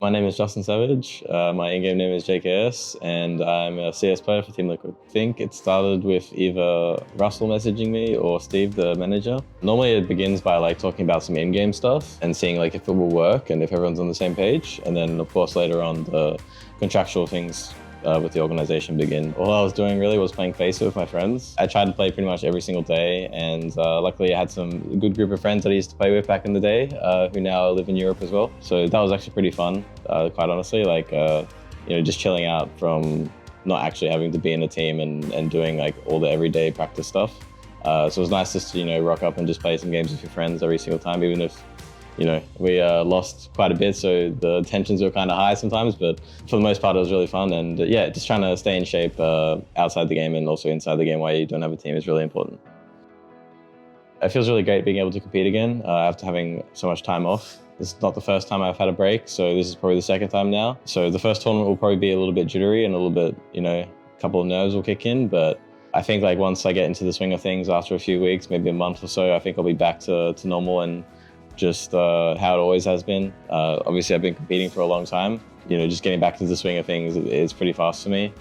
My name is Justin Savage. My in-game name is JKS, and I'm a CS player for Team Liquid. I think it started with either Russell messaging me or Steve, the manager. Normally it begins by talking about some in-game stuff and seeing if it will work and if everyone's on the same page. And then of course later on the contractual things with the organization begin. All I was doing really was playing FaceIt with my friends. I tried to play pretty much every single day, and luckily I had a good group of friends that I used to play with back in the day who now live in Europe as well. So that was actually pretty fun, quite honestly. Just chilling out from not actually having to be in a team and doing all the everyday practice stuff. So it was nice just to rock up and just play some games with your friends every single time, even if we lost quite a bit, so the tensions were kind of high sometimes, but for the most part, it was really fun. And yeah, just trying to stay in shape outside the game and also inside the game while you don't have a team is really important. It feels really great being able to compete again after having so much time off. This is not the first time I've had a break, so this is probably the second time now. So the first tournament will probably be a little bit jittery and a little bit, a couple of nerves will kick in, but I think once I get into the swing of things after a few weeks, maybe a month or so, I think I'll be back to normal and just how it always has been. Obviously, I've been competing for a long time. Just getting back into the swing of things is pretty fast for me.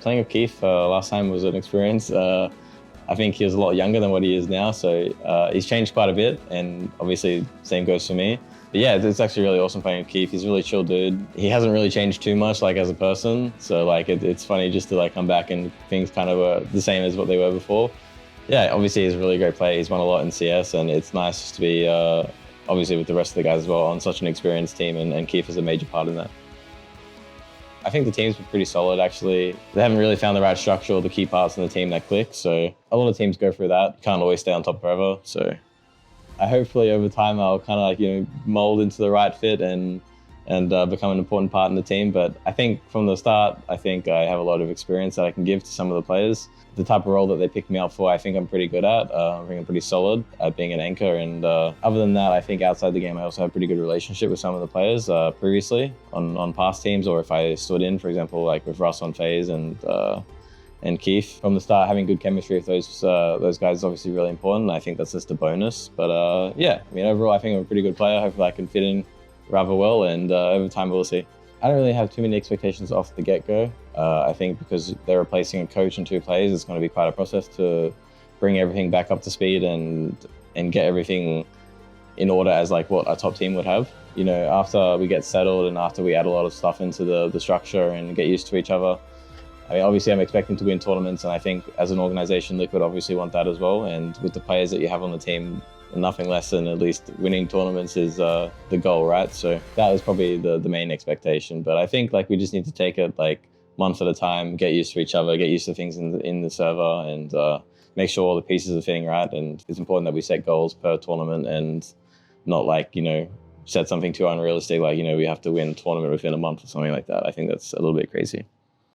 Playing with Keith last time was an experience. I think he was a lot younger than what he is now, so he's changed quite a bit, and obviously, same goes for me. But yeah, it's actually really awesome playing with Keith. He's a really chill dude. He hasn't really changed too much as a person, so it's funny just to come back and things kind of were the same as what they were before. Yeah, obviously he's a really great player. He's won a lot in CS, and it's nice just to be obviously with the rest of the guys as well on such an experienced team, and Keith is a major part in that. I think the team's been pretty solid actually. They haven't really found the right structure or the key parts in the team that click, so a lot of teams go through that. You can't always stay on top forever, so hopefully over time I'll kind of mold into the right fit and become an important part in the team. But I think from the start, I think I have a lot of experience that I can give to some of the players. The type of role that they pick me up for, I think I'm pretty good at. I think I'm pretty solid at being an anchor. And other than that, I think outside the game, I also have a pretty good relationship with some of the players previously on past teams, or if I stood in, for example, with Russ on FaZe and Keith. From the start, having good chemistry with those guys is obviously really important. I think that's just a bonus. But yeah, overall, I think I'm a pretty good player. Hopefully I can fit in rather well, and over time we'll see. I don't really have too many expectations off the get-go. I think because they're replacing a coach and two players, it's going to be quite a process to bring everything back up to speed and get everything in order as what a top team would have. After we get settled and after we add a lot of stuff into the structure and get used to each other, obviously I'm expecting to win tournaments, and I think as an organization, Liquid obviously want that as well. And with the players that you have on the team, nothing less than at least winning tournaments is the goal, right? So that was probably the main expectation. But I think we just need to take it month at a time, get used to each other, get used to things in the server, and make sure all the pieces are fitting right. And it's important that we set goals per tournament and not set something too unrealistic, we have to win a tournament within a month or something like that. I think that's a little bit crazy.